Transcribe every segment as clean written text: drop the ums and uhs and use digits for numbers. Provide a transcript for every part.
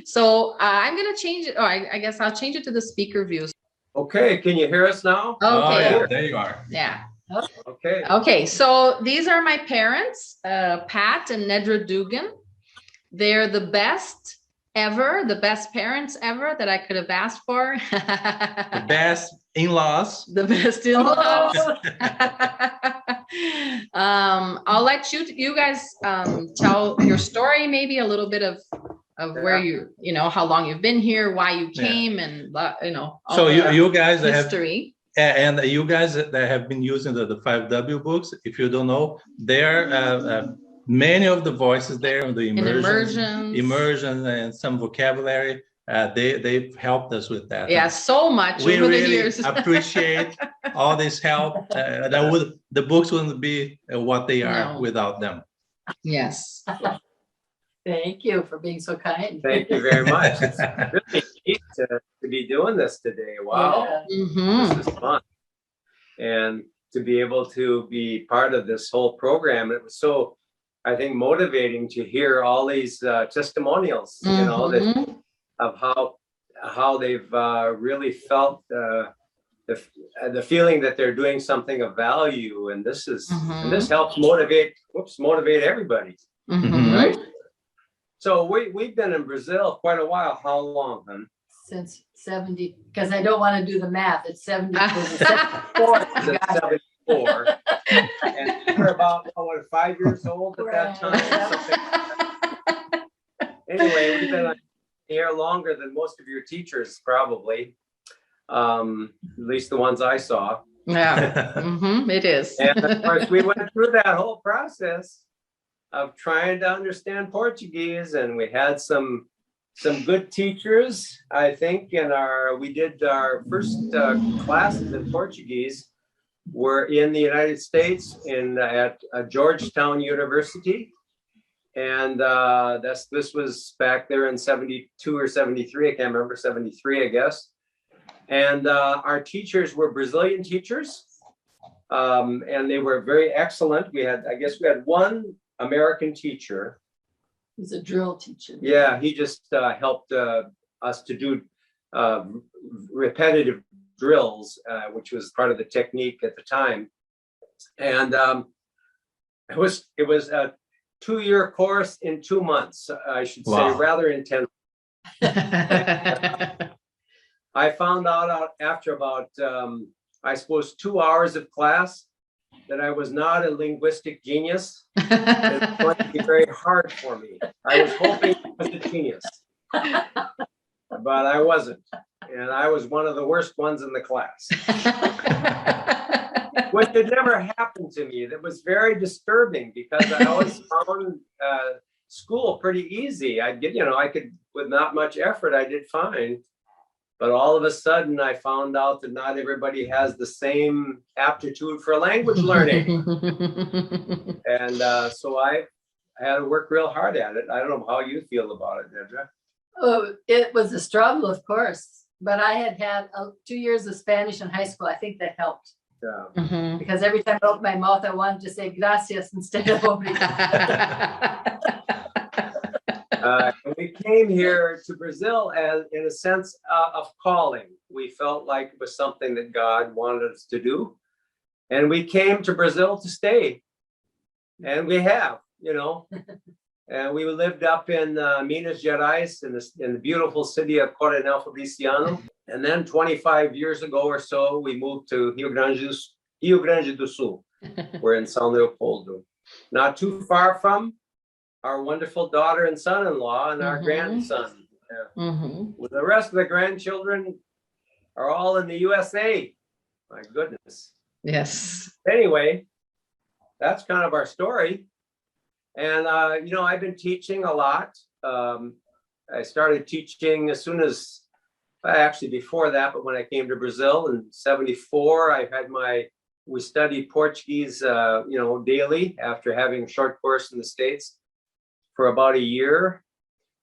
So I'm going to change it. Oh, I guess I'll change it to the speaker view. Okay, can you hear us now? Okay. Oh, yeah, there you are. Yeah. Okay. Okay, so these are my parents, Pat and Nedra Dugan. They're the best ever, the best parents ever that I could have asked for. The best in-laws. The best in-laws. I'll let you guys tell your story, maybe a little bit of where you know, how long you've been here, why you came, and you know, all so you guys history. And you guys that have been using the 5W books, if you don't know, there many of the voices there, the immersion and some vocabulary, they've helped us with that. Yeah, so much we over really the years. appreciate all this help. The books wouldn't be what they are without them. Yes. Thank you for being so kind. Thank you very much. It's really neat to be doing this today. Wow. Yeah. Mm-hmm. This is fun. And to be able to be part of this whole program, it was so, I think, motivating to hear all these testimonials, you know, that, of how they've really felt the feeling that they're doing something of value. And this is, and this helps motivate everybody, right? So we've been in Brazil quite a while. How long, hon? Since 70, because I don't want to do the math. It's 70. 74. And we're about 5 years old at that time. Anyway, we've been here longer than most of your teachers, probably. At least the ones I saw. Yeah, it is. And of course, we went through that whole process of trying to understand Portuguese, and we had some good teachers. I think we did our first classes in Portuguese were in the United States at Georgetown University, and this was back there in 72 or 73. I can't remember, 73, I guess. And our teachers were Brazilian teachers, and they were very excellent. We had one American teacher. He's a drill teacher. Yeah, he just helped us to do repetitive drills, which was part of the technique at the time. And it was a 2-year course in 2 months, I should say, rather intense. I found out after about, I suppose, 2 hours of class that I was not a linguistic genius. It was going to be very hard for me. I was hoping I was a genius, but I wasn't. And I was one of the worst ones in the class. Which had never happened to me. That was very disturbing because I always found school pretty easy. I could, with not much effort, I did fine. But all of a sudden, I found out that not everybody has the same aptitude for language learning. And so I had to work real hard at it. I don't know how you feel about it, Nedra. Oh, it was a struggle, of course. But I had 2 years of Spanish in high school. I think that helped. Yeah. Because every time I opened my mouth, I wanted to say gracias instead of obrigado. We came here to Brazil as in a sense of calling. We felt like it was something that God wanted us to do. And we came to Brazil to stay. And we have, And we lived up in Minas Gerais in the beautiful city of Coronel Feliciano. And then 25 years ago or so, we moved to Rio Grande do Sul. We're in São Leopoldo. Not too far from our wonderful daughter and son-in-law and our grandson. Well, the rest of the grandchildren are all in the USA. My goodness. Yes. Anyway, that's kind of our story. And, I've been teaching a lot. I started teaching as soon as, actually before that, but when I came to Brazil in 74, we studied Portuguese, daily after having a short course in the States for about a year.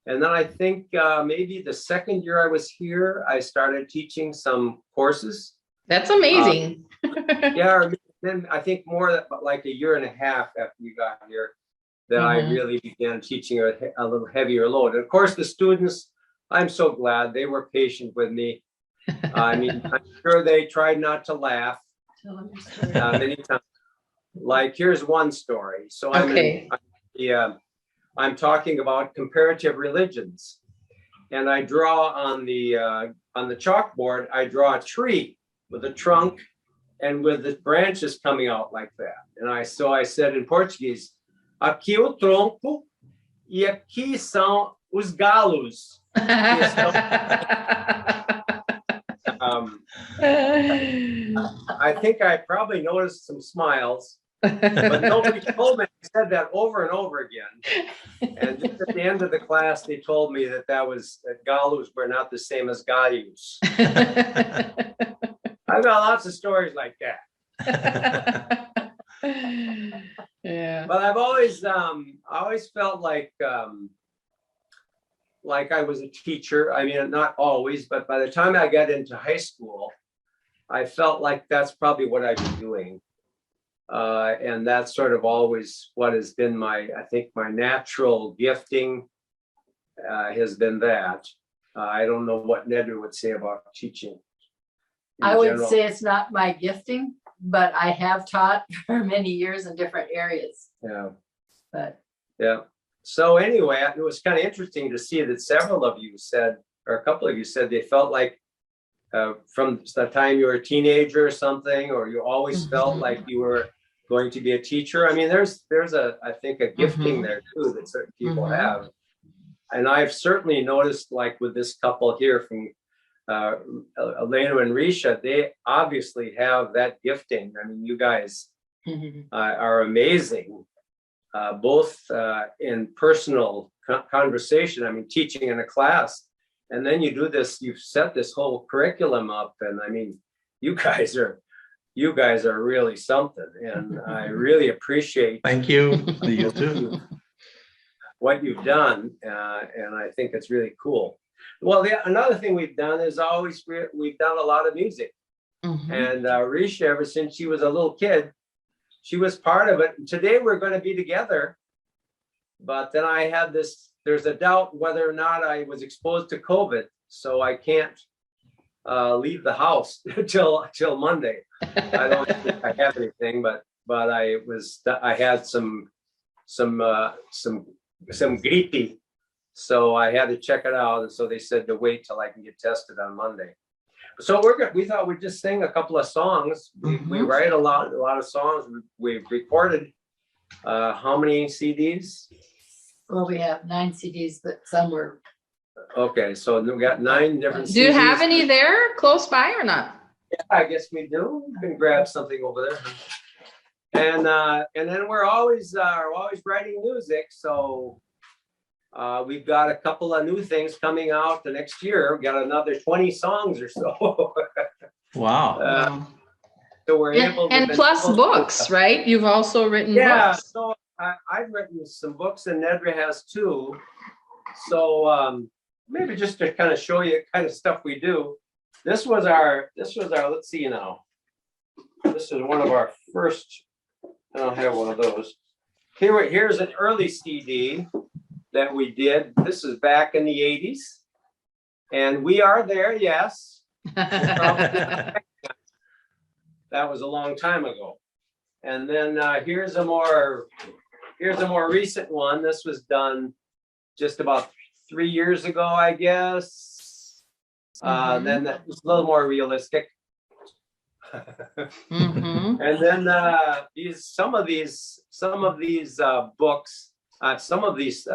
And then I think maybe the second year I was here, I started teaching some courses. That's amazing. Yeah, then I think more like a year and a half after we got here, that I really began teaching a little heavier load. And of course, the students I'm so glad they were patient with me. I mean, I'm sure they tried not to laugh many times. Like, here's one story. So I'm talking about comparative religions, and I draw on the chalkboard. I draw a tree with a trunk and with the branches coming out like that. And I said in Portuguese, aqui o tronco e aqui são os galos. I think I probably noticed some smiles, but nobody told me. I said that over and over again. And just at the end of the class, they told me that galus were not the same as gallos. I've got lots of stories like that. Yeah. But I've always felt like I was a teacher. I mean, not always, but by the time I got into high school, I felt like that's probably what I've been doing. And that's sort of always what has been I think my natural gifting has been that. I don't know what Nedra would say about teaching. I would say it's not my gifting, but I have taught for many years in different areas. Yeah. But yeah. So anyway, it was kind of interesting to see that several of you said, or a couple of you said, they felt like from the time you were a teenager or something, or you always felt like you were going to be a teacher. I mean, there's I think a gifting there too that certain people have. And I've certainly noticed, like with this couple here from Elena and Risha, they obviously have that gifting. I mean, you guys are amazing, both in personal conversation. I mean, teaching in a class, and then you do this. You've set this whole curriculum up, and I mean, you guys are really something, and I really appreciate. Thank you. You too. What you've done, and I think it's really cool. Well, another thing we've done is we've done a lot of music, and Risha, ever since she was a little kid, she was part of it. Today we're going to be together, but then I had there's a doubt whether or not I was exposed to COVID, so I can't leave the house till Monday. I don't think I have anything, but I had some grippy, so I had to check it out, and so they said to wait till I can get tested on Monday. So we thought we'd just sing a couple of songs. We write a lot of songs. We've recorded how many CDs? Well, we have 9 CDs, but some were. Okay, so we got 9 different CDs. Do you have any there close by or not? Yeah, I guess we do. We can grab something over there. And then we're always writing music. So we've got a couple of new things coming out the next year. We've got another 20 songs or so. Wow. So we're able to. And plus books, right? You've also written books. So I've written some books, and Nedra has too. So maybe just to kind of show you the kind of stuff we do. This was our, let's see now. This is one of our first, I don't have one of those. Here's an early CD that we did. This is back in the 80s. And we are there, yes. That was a long time ago. And then here's a more recent one. This was done just about 3 years ago, I guess. Then that was a little more realistic. And then some of these books, some of these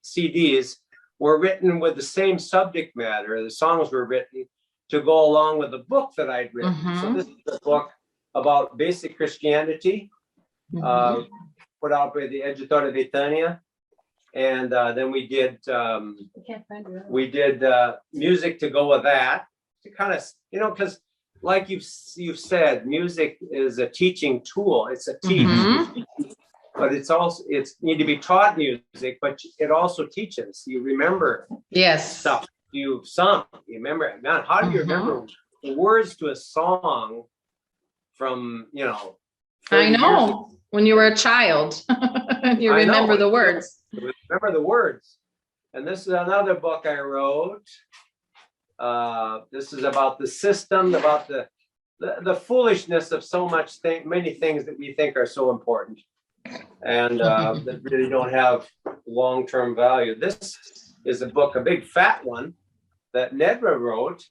CDs were written with the same subject matter. The songs were written to go along with the book that I'd written. So this is a book about basic Christianity, put out by the Editora Betania. And then we did music to go with that, to kind of, because like you've said, music is a teaching tool. It's a teach, but it's need to be taught music, but it also teaches. You remember stuff you've sung. You remember it. Man, how do you remember the words to a song from, I know, when you were a child, you remember the words. Remember the words. And this is another book I wrote. This is about the system, about the foolishness of so much many things that we think are so important, and that really don't have long-term value. This is a book, a big fat one, that Nedra wrote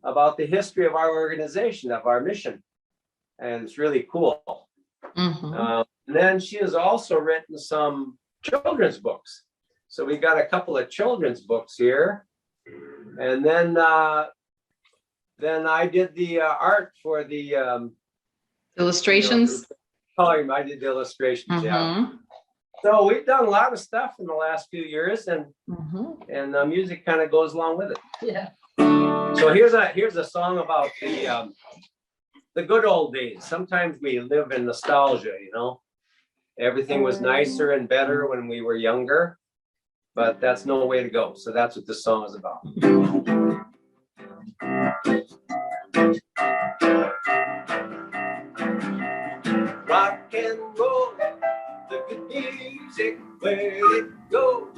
about the history of our organization, of our mission. And it's really cool. And then she has also written some children's books. So we got a couple of children's books here. And then I did the art for the illustrations. I did the illustrations, yeah. So we've done a lot of stuff in the last few years, and music kind of goes along with it. Yeah. So here's a song about the good old days. Sometimes we live in nostalgia, you know. Everything was nicer and better when we were younger, but that's no way to go. So that's what this song is about. Rock and roll, the good music, where'd it go?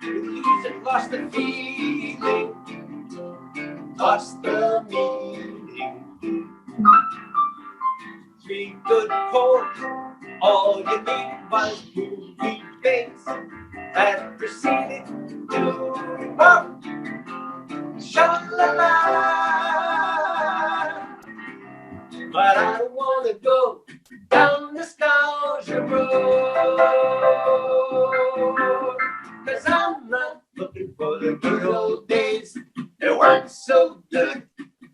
The music lost the feeling, lost the meaning. Three good chords, all you need was moving bass that proceeded to rock. Sha-la-la. But I don't want to go down nostalgia road, 'cause I'm not looking for the good old days. They weren't so good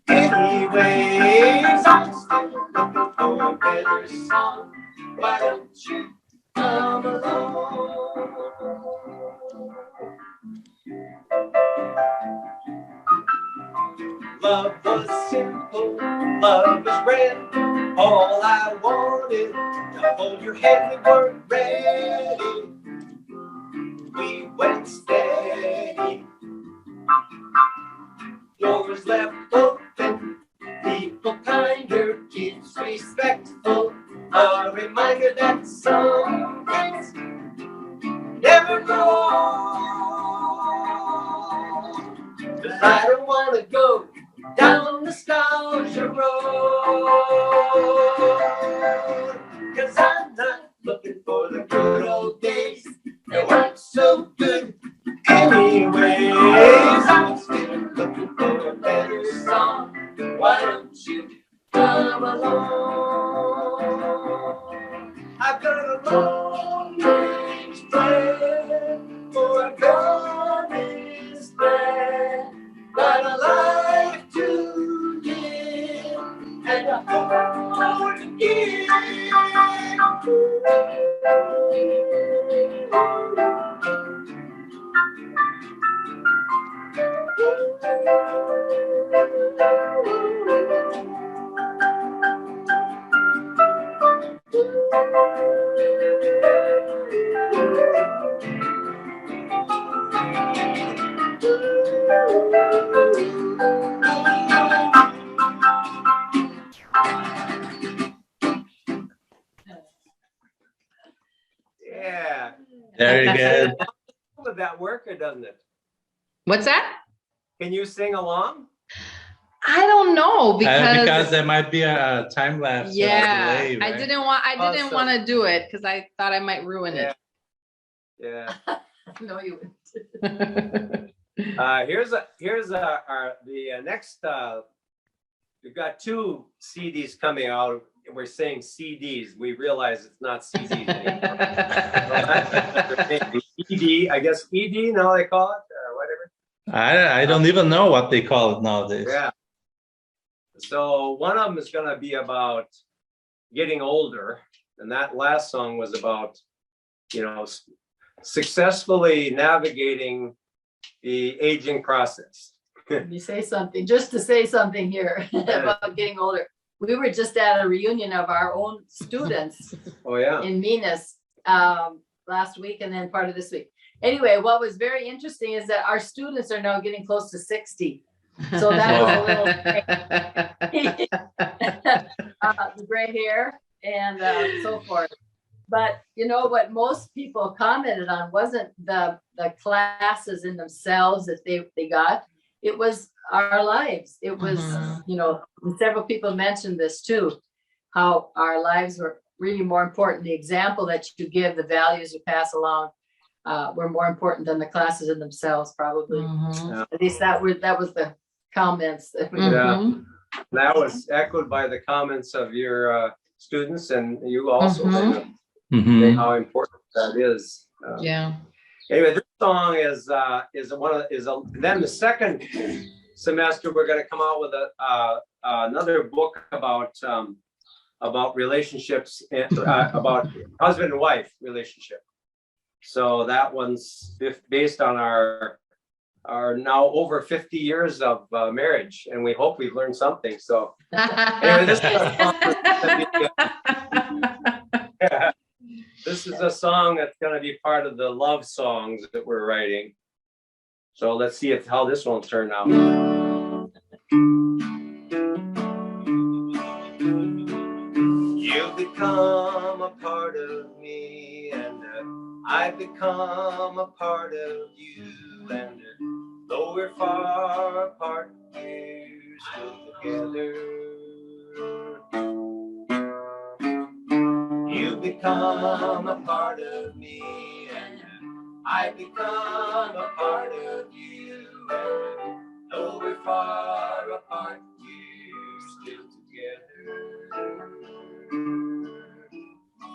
anyways. I'm still looking for a better song. Why don't you come along? Love was simple, love was grand. All I wanted to hold your hand, we weren't ready. We went steady. Doors left open, people kinder, kids respectful. A reminder that some things never grow. 'Cause I don't want to go down nostalgia road, 'cause I'm not looking for the good old days. They weren't so good anyways. I'm still looking for a better song. Why don't you come along? I've got a long range plan for a promised land. Got a life to live and a heart to give. Yeah. Very good. Would that work or doesn't it? What's that? Can you sing along? I don't know Because there might be a time lapse. Yeah, delay, right? I didn't want to do it because I thought I might ruin it. Yeah. No, you wouldn't. Here's the next. We've got 2 CDs coming out. We're saying CDs. We realize it's not CDs anymore. ED, I guess ED now they call it, or whatever. I don't even know what they call it nowadays. Yeah. So one of them is going to be about getting older, and that last song was about, successfully navigating the aging process. You say something, just to say something here about getting older. We were just at a reunion of our own students Oh yeah. in Minas last week and then part of this week. Anyway, what was very interesting is that our students are now getting close to 60. So that was a little the gray hair and so forth. But what most people commented on wasn't the classes in themselves that they got. it was our lives. It was, you know, several people mentioned this too, how our lives were really more important. The example that you give, the values you pass along, were more important than the classes in themselves, probably. Yeah. At least that was the comments that we Yeah. That was echoed by the comments of your students, and you also say how important that is. Yeah. Anyway, this song is then the second semester we're going to come out with another book about relationships, about husband and wife relationship. So that one's based on our now over 50 years of marriage, and we hope we've learned something. So anyway, this is a song that's going to be part of the love songs that we're writing. So let's see how this one will turn out. You've become a part of me, and I've become a part of you, and though we're far apart, we're still together. You've become a part of me, and I've become a part of you, and though we're far apart, we're still together.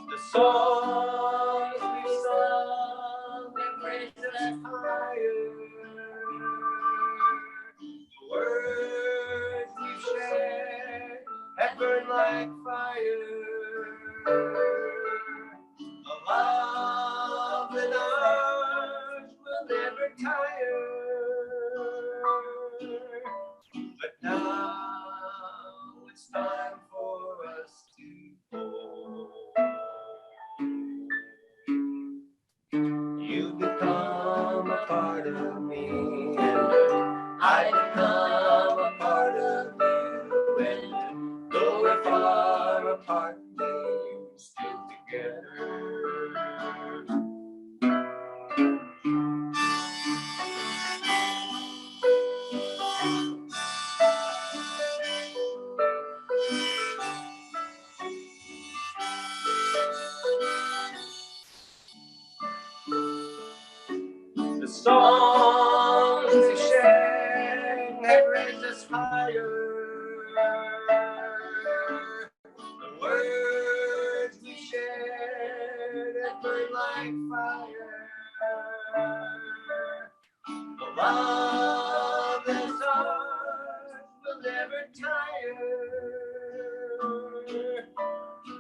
The songs we sung have raised us higher. The words we shared have burned like fire. The love in ours will never tire. But now it's time for us to go. You become a part of me, and I become a part of you, and though we're far apart, we're still together. The songs we sang have raised us higher. The words we shared have burned like fire. The love that's ours will never tire.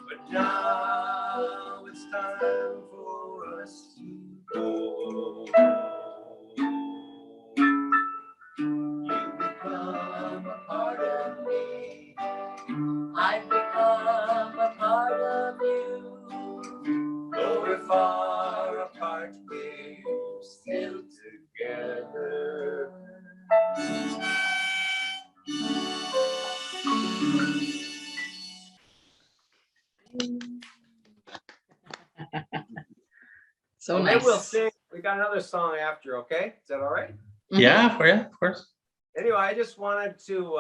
But now it's time for us to go. You become a part of me, I've become a part of you. Though we're far apart, we're still together. So Maybe nice. we'll sing. We got another song after, okay? Is that all right? Yeah, of course. Anyway, I just wanted to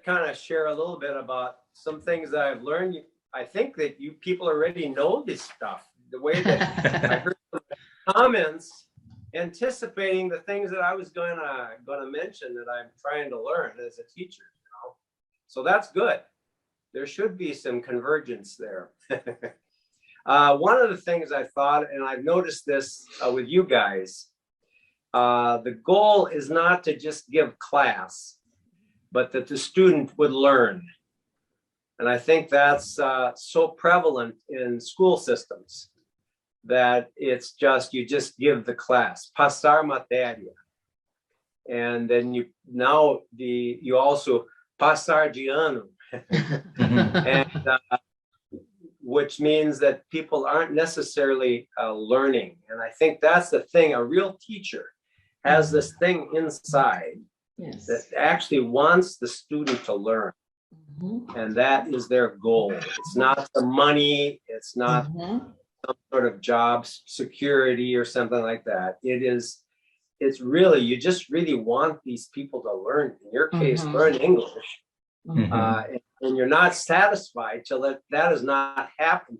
kind of share a little bit about some things that I've learned. I think that you people already know this stuff. The way that I heard the comments, anticipating the things that I was gonna mention that I'm trying to learn as a teacher. You know? So that's good. There should be some convergence there. One of the things I thought, and I've noticed this with you guys, the goal is not to just give class, but that the student would learn. And I think that's so prevalent in school systems that it's just, you just give the class, passar matéria. And then you also passar de ano. And which means that people aren't necessarily learning. And I think that's the thing. A real teacher has this thing inside that actually wants the student to learn. And that is their goal. It's not the money. It's not some sort of job security or something like that. It is it's really, you just really want these people to learn, in your case, learn English. And you're not satisfied till that is not happening,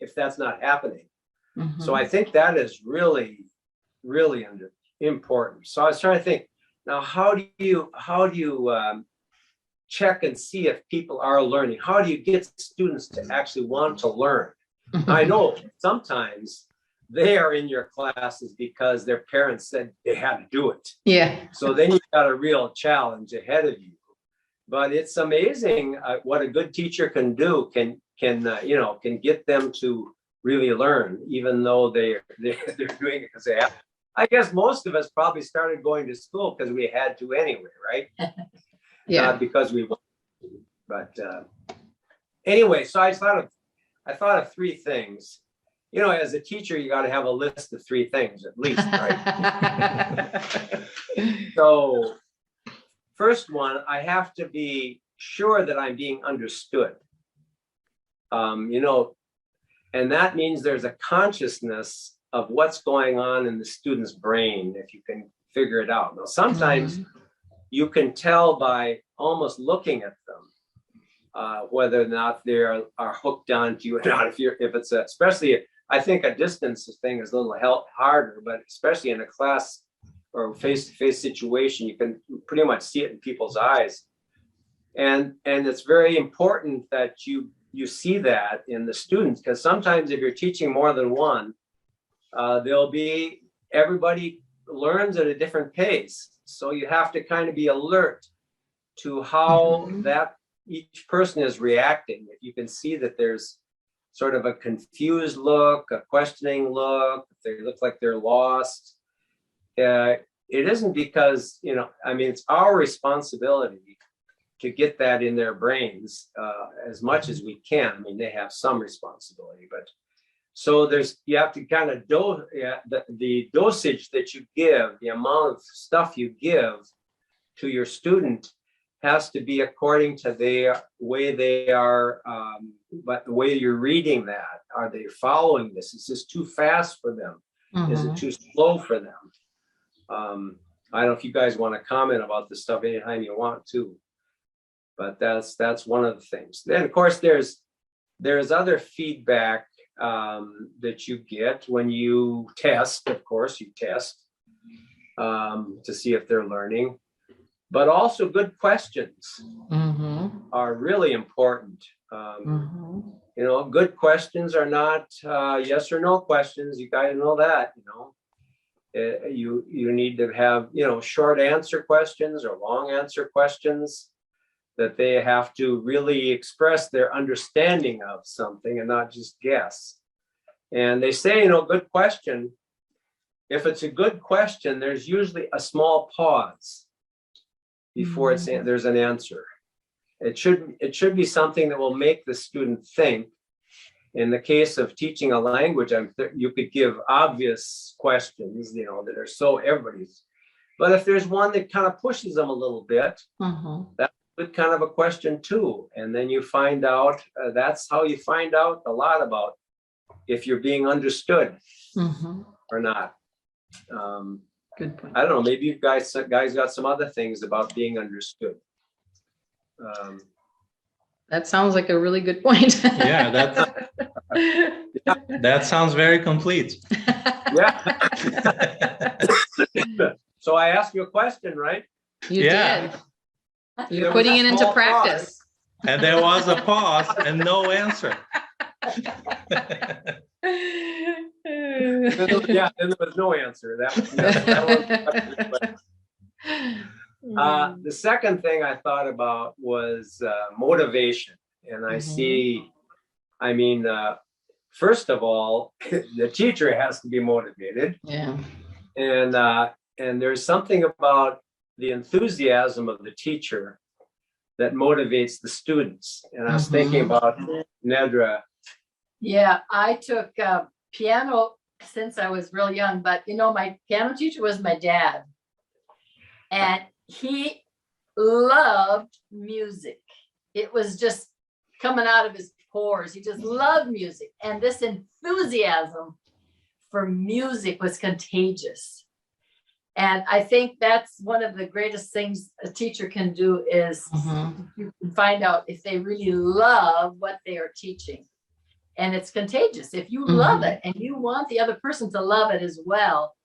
if that's not happening. So I think that is really, really important. So I was trying to think, now, how do you check and see if people are learning? How do you get students to actually want to learn? I know sometimes they are in your classes because their parents said they had to do it. Yeah. So then you've got a real challenge ahead of you. But it's amazing what a good teacher can do, can get them to really learn, even though they're doing it because they have. I guess most of us probably started going to school because we had to anyway, right? Yeah. Because we wanted to. But anyway, so I thought of three things. You know, as a teacher, you got to have a list of three things at least, right? So first one, I have to be sure that I'm being understood. And that means there's a consciousness of what's going on in the student's brain, if you can figure it out. Now, sometimes you can tell by almost looking at them whether or not they are hooked onto you or not. If it's especially, I think a distance thing is a little harder, but especially in a class or face-to-face situation, you can pretty much see it in people's eyes. And it's very important that you see that in the students, because sometimes if you're teaching more than one, everybody learns at a different pace. So you have to kind of be alert to how that each person is reacting. If you can see that there's sort of a confused look, a questioning look, if they look like they're lost, it isn't because, it's our responsibility to get that in their brains as much as we can. I mean, they have some responsibility, but so you have to kind of the dosage that you give, the amount of stuff you give to your student has to be according to the way they are, but the way you're reading that. Are they following this? Is this too fast for them? Is it too slow for them? I don't know if you guys want to comment about this stuff anytime you want to, but that's one of the things. Then of course there's other feedback that you get when you test. Of course you test to see if they're learning, but also good questions are really important. Good questions are not yes or no questions. You guys know that. You need to have short answer questions or long answer questions, that they have to really express their understanding of something and not just guess. And they say, good question. If it's a good question, there's usually a small pause before there's an answer. It should be something that will make the student think. In the case of teaching a language, you could give obvious questions, that are so everybody's. But if there's one that kind of pushes them a little bit, that's kind of a question too. And then you find out, that's how you find out a lot about if you're being understood or not. Good point. I don't know, maybe you guys got some other things about being understood. That sounds like a really good point. Yeah, that sounds very complete. Yeah. So I asked you a question, right? You did. You're putting it into practice. And there was a pause and no answer. Yeah, and there was no answer. That was the second thing I thought about was motivation. And I see, first of all, the teacher has to be motivated. Yeah. And there's something about the enthusiasm of the teacher that motivates the students. And I was thinking about Nedra. Yeah, I took piano since I was real young, but my piano teacher was my dad. And he loved music. It was just coming out of his pores. He just loved music. And this enthusiasm for music was contagious. And I think that's one of the greatest things a teacher can do is you can find out if they really love what they are teaching. And it's contagious. If you love it and you want the other person to love it as well,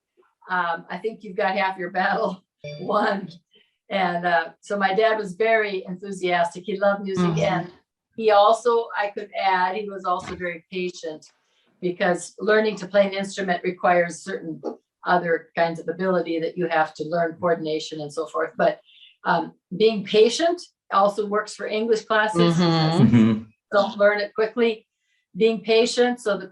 I think you've got half your battle won. And so my dad was very enthusiastic. He loved music. And he also, I could add, he was also very patient, because learning to play an instrument requires certain other kinds of ability that you have to learn, coordination and so forth. But being patient also works for English classes. Don't learn it quickly. Being patient so the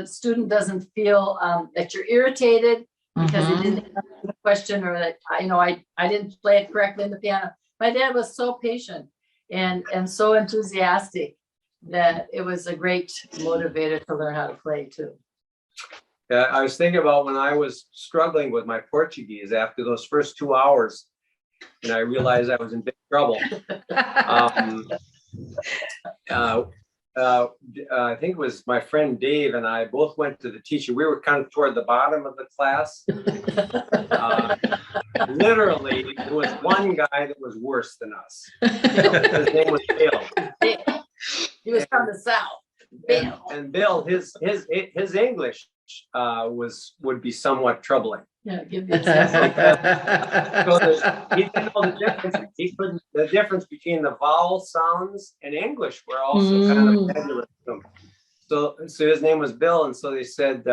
student doesn't feel that you're irritated because they didn't answer the question, or that I didn't play it correctly in the piano. My dad was so patient and so enthusiastic that it was a great motivator to learn how to play too. Yeah, I was thinking about when I was struggling with my Portuguese after those first 2 hours, and I realized I was in big trouble. I think it was my friend Dave and I both went to the teacher. We were kind of toward the bottom of the class. Literally, there was one guy that was worse than us. His name was Bill. He was from the South. Bill. And Bill, his English would be somewhat troubling. Yeah, give me an example. He didn't know the difference. The difference between the vowel sounds and English were also kind of nebulous to him. So his name was Bill, and so they said,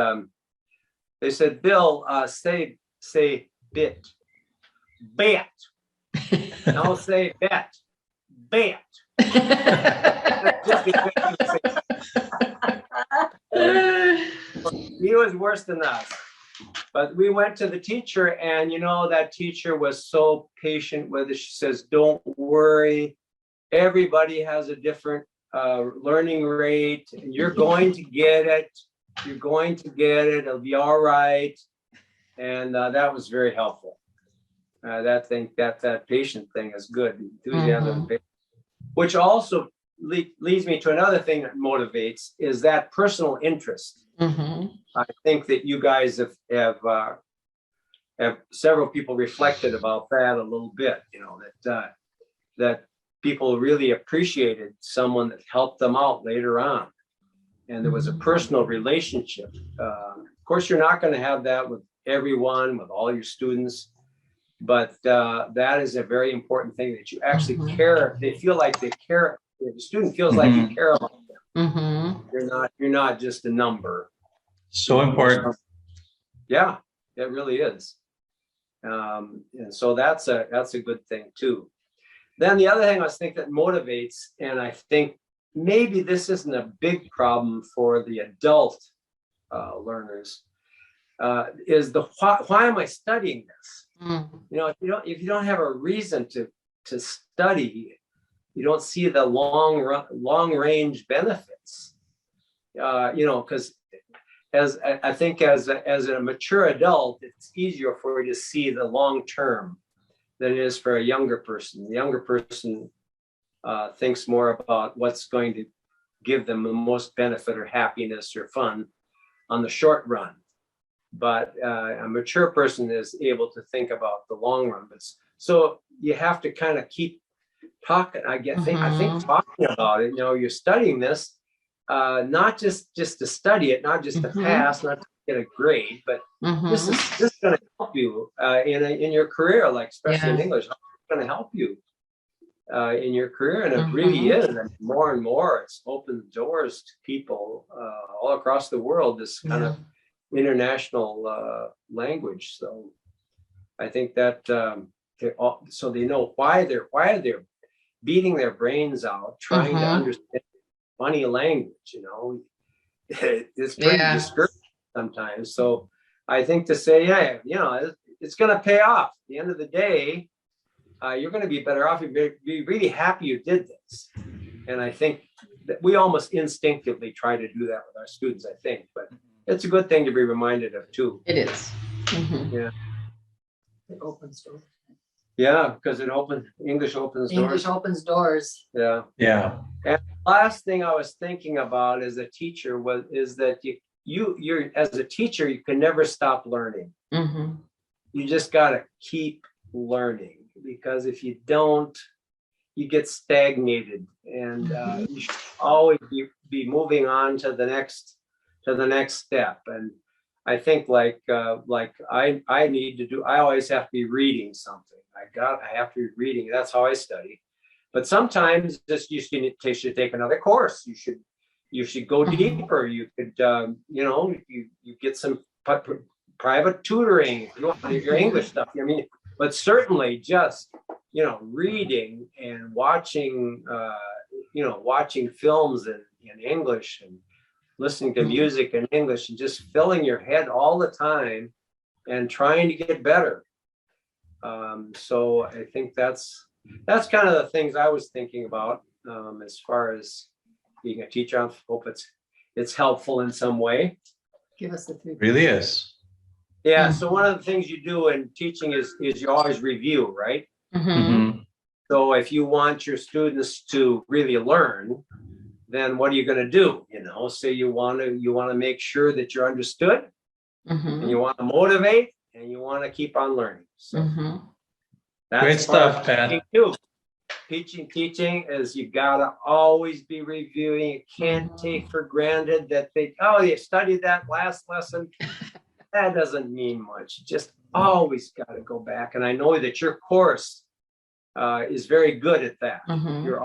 Bill, say bit, bet. Now say bet, bet. He was worse than us. But we went to the teacher, and that teacher was so patient with us. She says, don't worry. Everybody has a different learning rate. You're going to get it. You're going to get it. It'll be all right. And that was very helpful. That patient thing is good. Enthusiasm, which also leads me to another thing that motivates is that personal interest. I think that you guys have several people reflected about that a little bit, that people really appreciated someone that helped them out later on. And there was a personal relationship. Of course, you're not going to have that with everyone, with all your students, but that is a very important thing, that you actually care. They feel like they care. The student feels like you care about them. You're not just a number. So important. Yeah, it really is. And so that's a good thing too. Then the other thing I was thinking that motivates, and I think maybe this isn't a big problem for the adult learners, is the why am I studying this? If you don't have a reason to study, you don't see the long range benefits. Because as a mature adult, it's easier for you to see the long term than it is for a younger person. The younger person thinks more about what's going to give them the most benefit or happiness or fun on the short run. But a mature person is able to think about the long run. So you have to kind of keep talking. I think talking about it. You're studying this, not just to study it, not just to pass, not to get a grade, but this is going to help you in your career, like especially in English. It's going to help you in your career, and it really is. And more and more, it's opened doors to people all across the world. This kind of international language. So I think that so they know why they're beating their brains out trying to understand funny language. It's pretty discouraging sometimes. So I think to say, it's going to pay off. At the end of the day, you're going to be better off. You'll be really happy you did this. And I think that we almost instinctively try to do that with our students, I think. But it's a good thing to be reminded of, too. It is. Yeah. It opens doors. Yeah, because English opens doors. English opens doors. Yeah. Yeah. And last thing I was thinking about as a teacher is that you're as a teacher, you can never stop learning. you just got to keep learning, because if you don't, you get stagnated, and you should always be moving on to the next step. And I think like I need to do, I always have to be reading something. I have to be reading. That's how I study. But sometimes just you should take another course. You should go deeper. You could you get some private tutoring if you want your English stuff. I mean, but certainly just reading and watching watching films in English and listening to music in English and just filling your head all the time and trying to get better. So I think that's kind of the things I was thinking about as far as being a teacher. I hope it's helpful in some way. Give us the three. Really is. Yeah. So one of the things you do in teaching is you always review, right? Mhm. So if you want your students to really learn, then what are you going to do? So you want to make sure that you're understood, and you want to motivate, and you want to keep on learning. So that's Great stuff, Pat. too. Teaching is you gotta always be reviewing. You can't take for granted that they studied that last lesson. That doesn't mean much. You just always got to go back. And I know that your course is very good at that. You're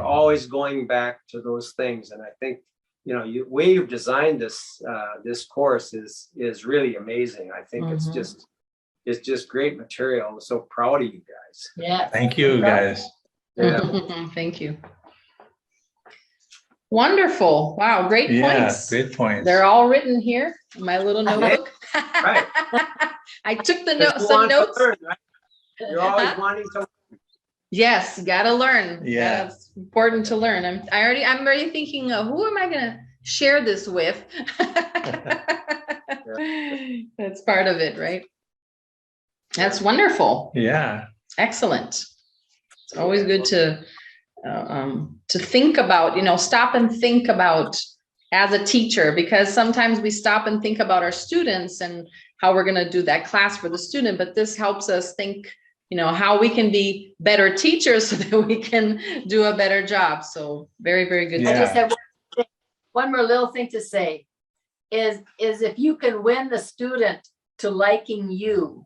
always going back to those things. And I think the way you've designed this course is really amazing. I think it's just great material. I'm so proud of you guys. Yeah. Thank you, guys. Yeah. Thank you. Wonderful. Wow, great points. Great points. They're all written here in my little notebook. Right. I took some Want to notes. learn, right? You're always wanting to. Yes, gotta learn. Yeah. It's important to learn. I'm already thinking of who am I gonna share this with? That's part of it, right? That's wonderful. Yeah. Excellent. It's always good to think about, stop and think about as a teacher, because sometimes we stop and think about our students and how we're going to do that class for the student. But this helps us think, how we can be better teachers so that we can do a better job. So very, very good. I just have one more little thing to say is if you can win the student to liking you,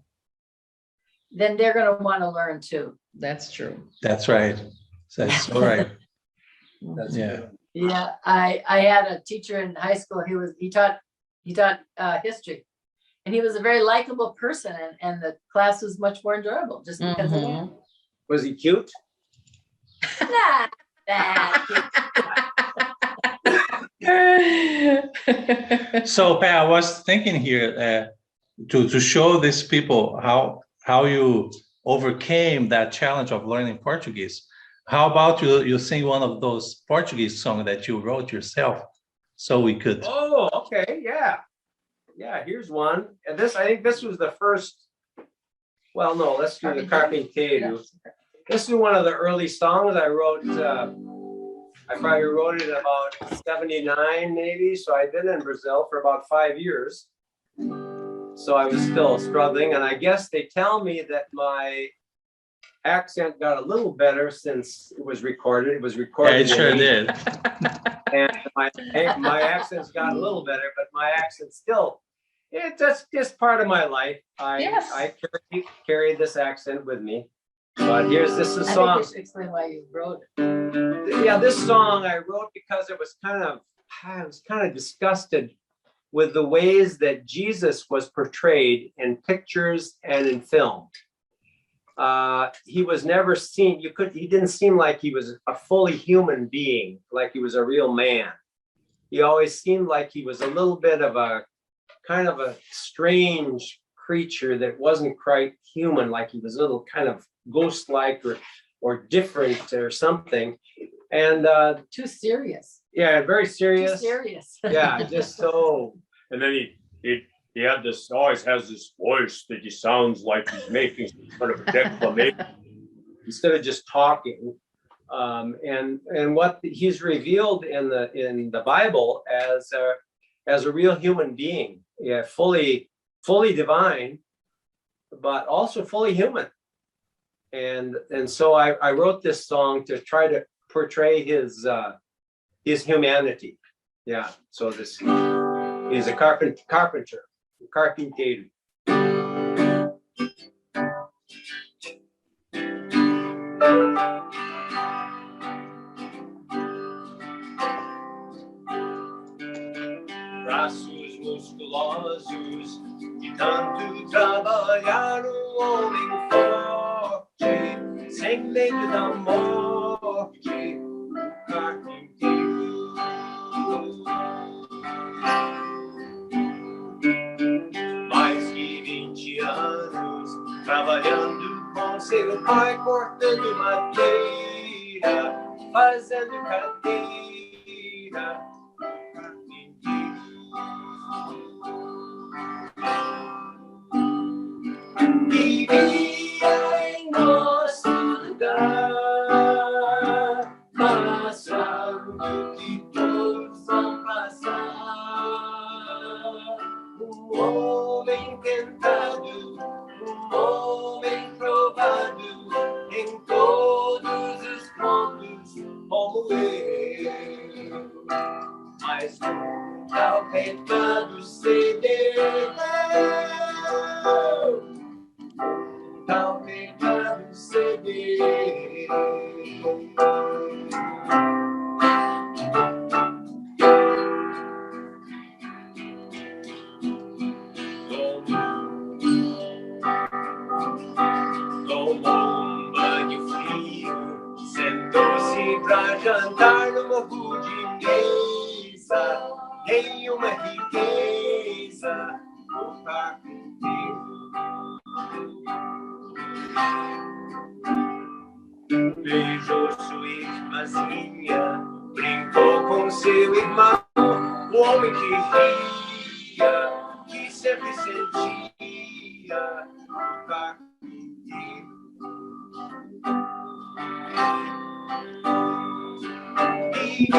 then they're going to want to learn too. That's true. That's right. That's so right. Yeah. Yeah, I had a teacher in high school. He taught history, and he was a very likable person, and the class was much more enjoyable just because of that. Was he cute? Nah, that So, Pat, I was thinking here to show these people how you overcame that challenge of learning Portuguese. How about you sing one of those Portuguese songs that you wrote yourself, so we could? Oh, okay, yeah. Here's one. And I think this was the first. Well, no, let's do the Carpinteiro. This is one of the early songs I wrote. I probably wrote it about 79, maybe. So I've been in Brazil for about 5 years. So I was still struggling, and I guess they tell me that my accent got a little better since it was recorded. It was recorded. Yeah, it sure did. And my accent's got a little better, but my accent still, that's just part of my life. I carry this accent with me. But this is a song. I think you should explain why you wrote it. Yeah, this song I wrote because I was kind of disgusted with the ways that Jesus was portrayed in pictures and in film. He was never seen. He didn't seem like he was a fully human being, like he was a real man. He always seemed like he was a little bit of a kind of a strange creature that wasn't quite human, like he was a little kind of ghost-like or different or something. And Too serious. yeah, very serious. Too serious. Yeah, just so. And then he had this, always has this voice that he sounds like he's making some sort of a declamation instead of just talking. And what he's revealed in the Bible as a real human being, fully divine, but also fully human. And so I wrote this song to try to portray his humanity. Yeah. So this is a carpenter. Braços musculosos de tanto trabalhar, homem forte, sem medo da morte, carpinteiro. Mais que 20 anos trabalhando com seu pai, cortando madeira, fazendo cadeira. Vivia em nosso lugar, passando que todos vão passar. Homem tentado, homem provado, em todos os pontos, como eu. Mas nunca o pecado cedeu. Ao pecado ceder. Tomou um banho frio, sentou-se pra jantar no morro de mesa, nenhuma riqueza, o carpinteiro. Beijou sua irmãzinha, brincou com seu irmão, o homem que ria, que sempre sentia o carpinteiro. Vivia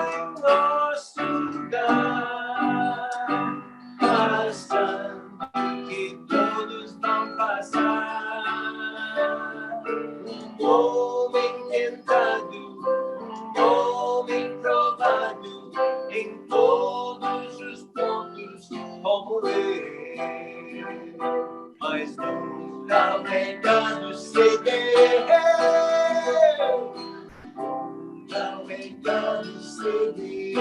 em nosso lugar, passando que todos vão passar. Homem tentado, homem provado, em todos os pontos, como eu. Mas nunca o pecado cedeu. Nunca o pecado cedeu.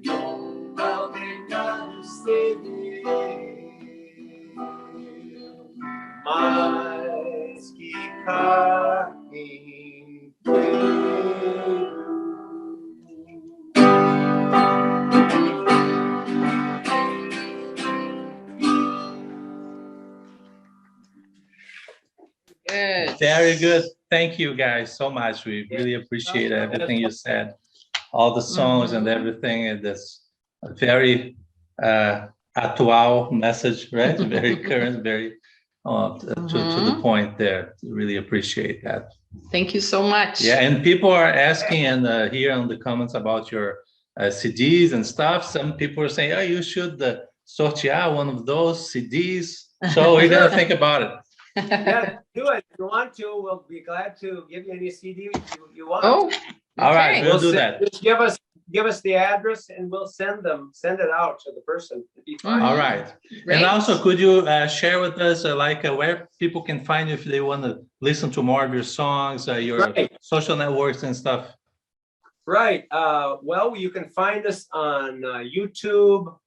Nunca o pecado cedeu. Mais que carpinteiro. Good. Very good. Thank you guys so much. We really appreciate everything you said, all the songs and everything. And this very actual message, right? Very current, very to the point there. Really appreciate that. Thank you so much. Yeah, and people are asking and here on the comments about your CDs and stuff. Some people are saying, oh, you should sortear one of those CDs. So we're going to think about it. Yeah, do it. If you want to, we'll be glad to give you any CD you want. Oh, All right, okay. we'll do that. Just give us the address and we'll send it out to the person. It'd be fine. All right. Great. And also, could you share with us where people can find you if they want to listen to more of your songs, your social networks and stuff? Right. Well, you can find us on YouTube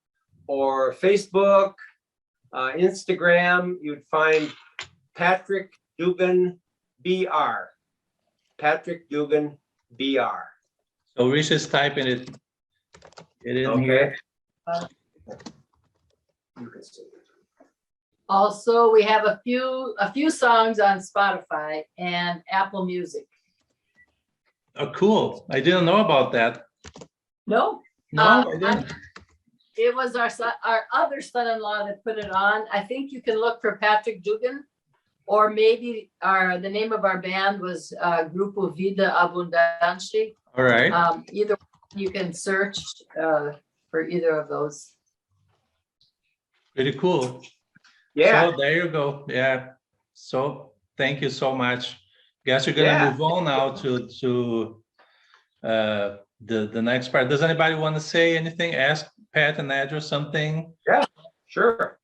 or Facebook, Instagram. You'd find Patrick Dugan BR. Patrick Dugan BR. So Rich is typing it in Okay. here. You can see it. Also, we have a few songs on Spotify and Apple Music. Oh, cool. I didn't know about that. No, No, I didn't. it was our other son-in-law that put it on. I think you can look for Patrick Dugan, or maybe the name of our band was Grupo Vida Abundante. All right. Either you can search for either of those. Pretty cool. Yeah. So there you go. Yeah. So thank you so much. Guess we're gonna Yeah. move on now to the next part. Does anybody want to say anything? Ask Pat and Nedra something. Yeah, sure.